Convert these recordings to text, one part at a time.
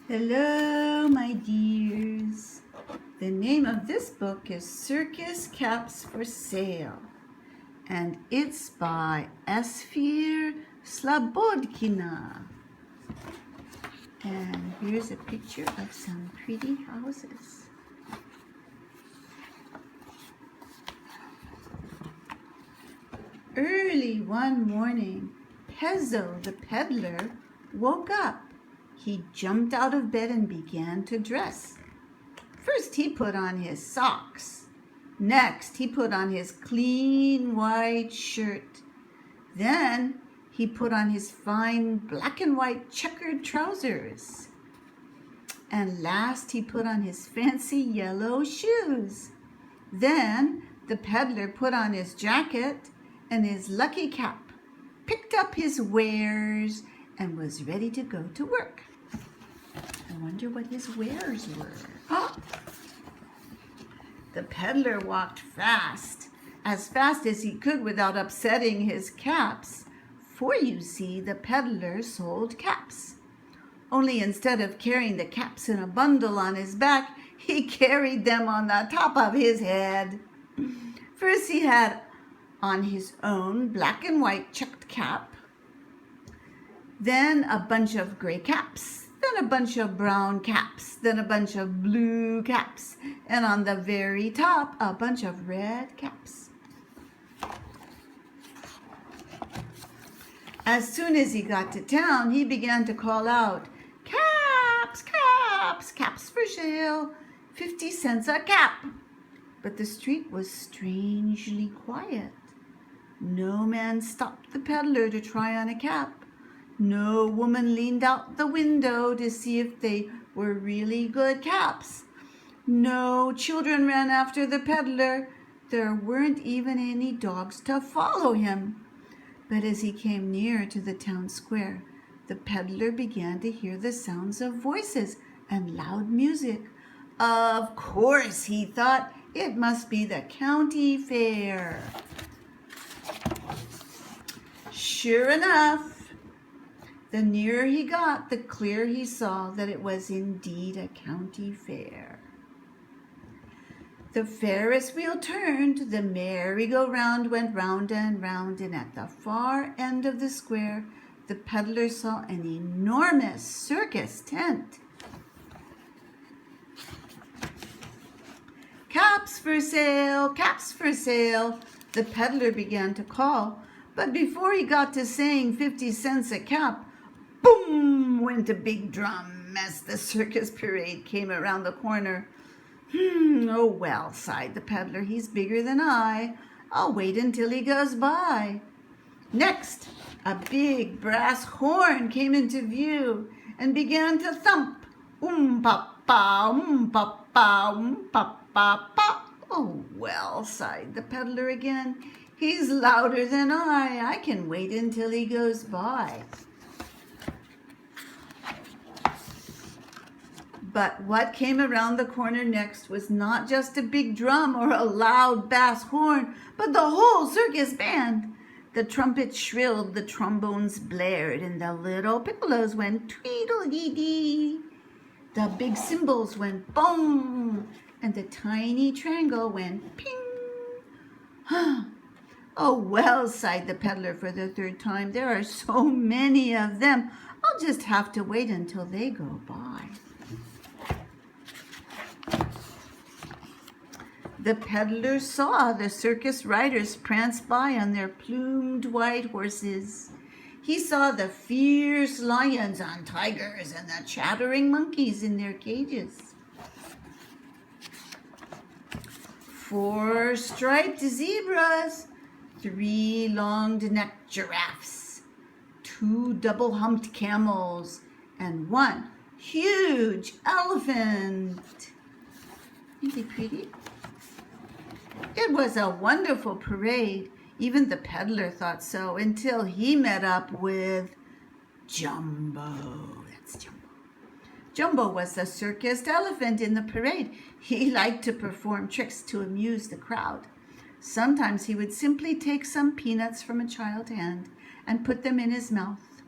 Hello, my dears. The name of this book is Circus Caps for Sale, and it's by Esphyr Slobodkina. And here's a picture of some pretty houses. Early one morning, Pezzo the peddler woke up. He jumped out of bed and began to dress. First, he put on his socks. Next, he put on his clean white shirt. Then, he put on his fine black and white checkered trousers. And last, he put on his fancy yellow shoes. Then, the peddler put on his jacket and his lucky cap, picked up his wares, and was ready to go to work. I wonder what his wares were. Oh! The peddler walked fast as he could without upsetting his caps, for you see, the peddler sold caps. Only instead of carrying the caps in a bundle on his back, he carried them on the top of his head. First he had on his own black and white checked cap, then a bunch of gray caps, then a bunch of brown caps, then a bunch of blue caps, and on the very top, a bunch of red caps. As soon as he got to town, he began to call out, "Caps, caps, caps for sale, 50 cents a cap." But the street was strangely quiet. No man stopped the peddler to try on a cap. No woman leaned out the window to see if they were really good caps. No children ran after the peddler. There weren't even any dogs to follow him. But as he came near to the town square, the peddler began to hear the sounds of voices and loud music. Of course, he thought, it must be the county fair. Sure enough, the nearer he got, the clearer he saw that it was indeed a county fair. The Ferris wheel turned, the merry-go-round went round and round, and at the far end of the square, the peddler saw an enormous circus tent. "Caps for sale, caps for sale," the peddler began to call, but before he got to saying 50 cents a cap, boom went a big drum as the circus parade came around the corner. Oh well, sighed the peddler, he's bigger than I. I'll wait until he goes by. Next, a big brass horn came into view and began to thump. Pa-pa, pa-pa, pa-pa-pa. Oh well, sighed the peddler again, he's louder than I can wait until he goes by. But what came around the corner next was not just a big drum or a loud bass horn, but the whole circus band. The trumpets shrilled, the trombones blared, and the little piccolos went tweedle-dee-dee. The big cymbals went boom, and the tiny triangle went ping. Oh well, sighed the peddler for the third time, there are so many of them. I'll just have to wait until they go by. The peddler saw the circus riders prance by on their plumed white horses. He saw the fierce lions on tigers and the chattering monkeys in their cages. 4 striped zebras, 3 long-necked giraffes, 2 double-humped camels, and 1 huge elephant. Isn't it pretty? It was a wonderful parade. Even the peddler thought so, until he met up with Jumbo. That's Jumbo. Jumbo was the circus elephant in the parade. He liked to perform tricks to amuse the crowd. Sometimes he would simply take some peanuts from a child's hand and put them in his mouth.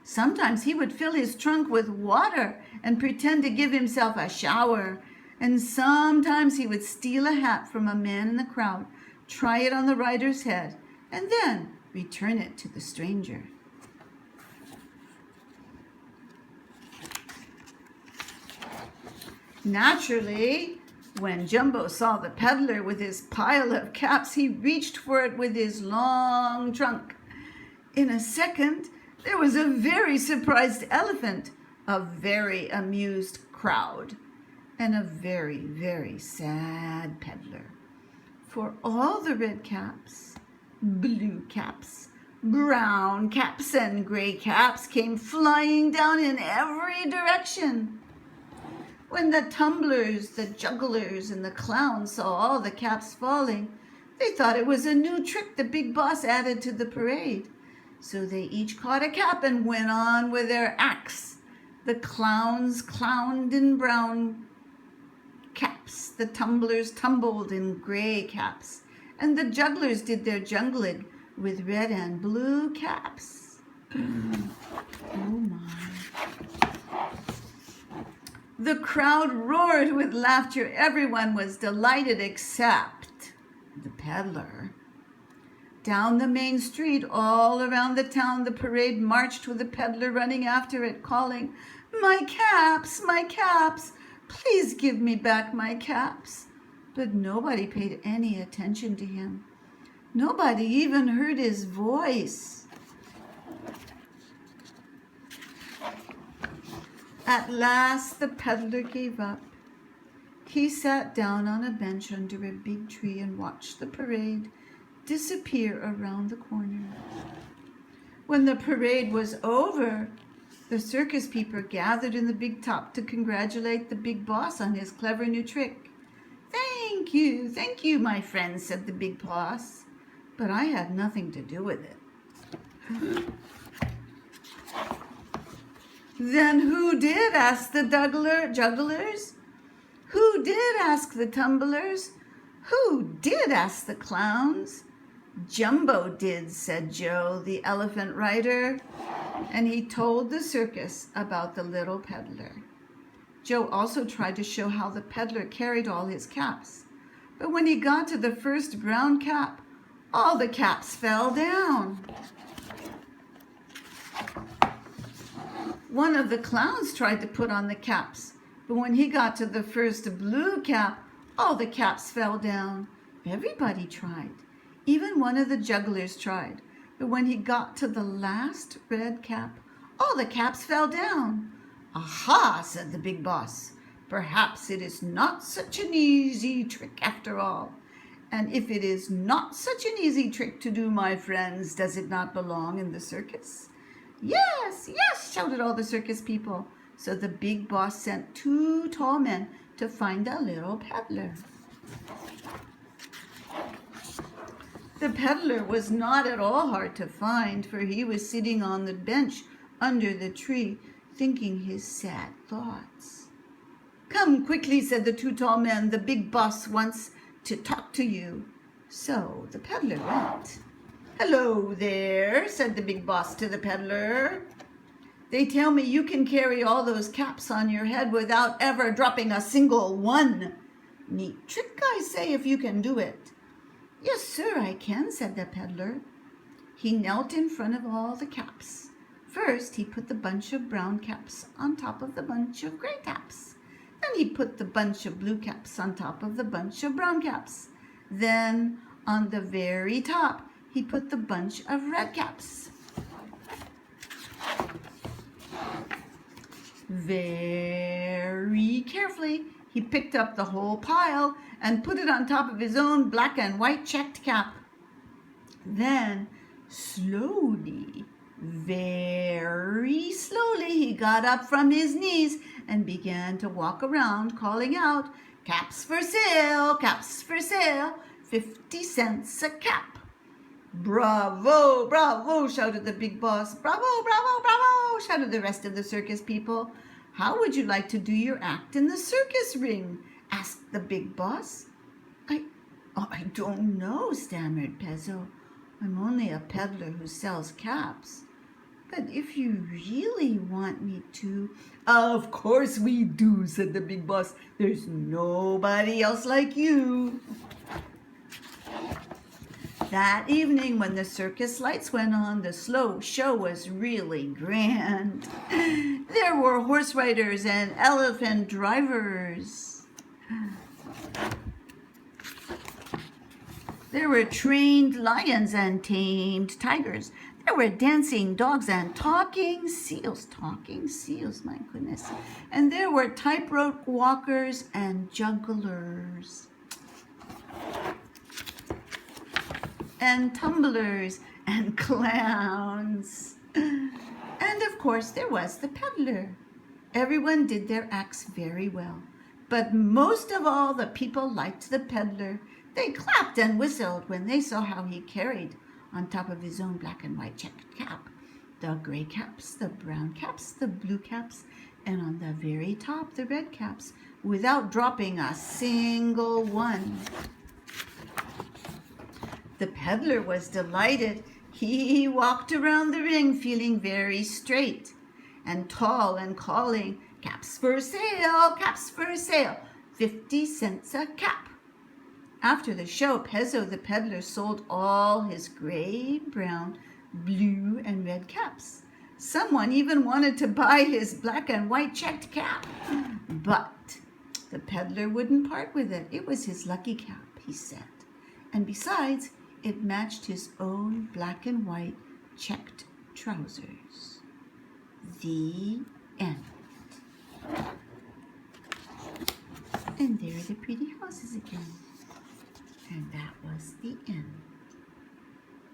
Sometimes he would fill his trunk with water and pretend to give himself a shower. And sometimes he would steal a hat from a man in the crowd, try it on the rider's head, and then return it to the stranger. Naturally, when Jumbo saw the peddler with his pile of caps, he reached for it with his long trunk. In a second, there was a very surprised elephant, a very amused crowd, and a very, very sad peddler. For all the red caps, blue caps, brown caps, and gray caps came flying down in every direction. When the tumblers, the jugglers, and the clowns saw all the caps falling, they thought it was a new trick the big boss added to the parade. So they each caught a cap and went on with their acts. The clowns clowned in brown caps, the tumblers tumbled in gray caps, and the jugglers did their jungling with red and blue caps. Oh my. The crowd roared with laughter. Everyone was delighted except the peddler. Down the main street, all around the town, the parade marched with the peddler running after it, calling, "My caps, my caps! Please give me back my caps." But nobody paid any attention to him. Nobody even heard his voice. At last, the peddler gave up. He sat down on a bench under a big tree and watched the parade disappear around the corner. When the parade was over, the circus people gathered in the big top to congratulate the big boss on his clever new trick. Thank you, my friends," said the big boss, "but I had nothing to do with it." "Then who did?" asked the jugglers. "Who did?" asked the tumblers. "Who did?" asked the clowns. "Jumbo did," said Joe, the elephant rider, and he told the circus about the little peddler. Joe also tried to show how the peddler carried all his caps, but when he got to the first brown cap, all the caps fell down. One of the clowns tried to put on the caps, but when he got to the first blue cap, all the caps fell down. Everybody tried. Even one of the jugglers tried, but when he got to the last red cap, all the caps fell down. "Aha," said the big boss. "Perhaps it is not such an easy trick after all. And if it is not such an easy trick to do, my friends, does it not belong in the circus?" "Yes, yes," shouted all the circus people. So the big boss sent 2 tall men to find a little peddler. The peddler was not at all hard to find, for he was sitting on the bench under the tree, thinking his sad thoughts. "Come quickly," said the 2 tall men. "The big boss wants to talk to you." So the peddler went. "Hello there," said the big boss to the peddler. "They tell me you can carry all those caps on your head without ever dropping a single one. Neat trick, I say, if you can do it." "Yes, sir, I can," said the peddler. He knelt in front of all the caps. First, he put the bunch of brown caps on top of the bunch of gray caps. Then he put the bunch of blue caps on top of the bunch of brown caps. Then, on the very top, he put the bunch of red caps. Very carefully, he picked up the whole pile and put it on top of his own black and white checked cap. Then, slowly, very slowly, he got up from his knees and began to walk around, calling out, "Caps for sale, caps for sale, 50 cents a cap." "Bravo, bravo," shouted the big boss. "Bravo, bravo, bravo," shouted the rest of the circus people. "How would you like to do your act in the circus ring?" asked the big boss. I don't know," stammered Pezzo. "I'm only a peddler who sells caps." But if you really want me to, of course we do, said the big boss. There's nobody else like you. That evening, when the circus lights went on, the slow show was really grand. There were horse riders and elephant drivers. There were trained lions and tamed tigers. There were dancing dogs and talking seals, my goodness. And there were tightrope walkers and jugglers. And tumblers and clowns. And of course there was the peddler. Everyone did their acts very well. But most of all, the people liked the peddler. They clapped and whistled when they saw how he carried on top of his own black and white checked cap the gray caps, the brown caps, the blue caps, and on the very top the red caps, without dropping a single one. The peddler was delighted. He walked around the ring feeling very straight and tall and calling, "Caps for sale, caps for sale, 50 cents a cap." After the show, Pezzo the peddler sold all his gray, brown, blue, and red caps. Someone even wanted to buy his black and white checked cap. But the peddler wouldn't part with it. It was his lucky cap, he said. And besides, it matched his own black and white checked trousers. The end. And there are the pretty houses again. And that was the end.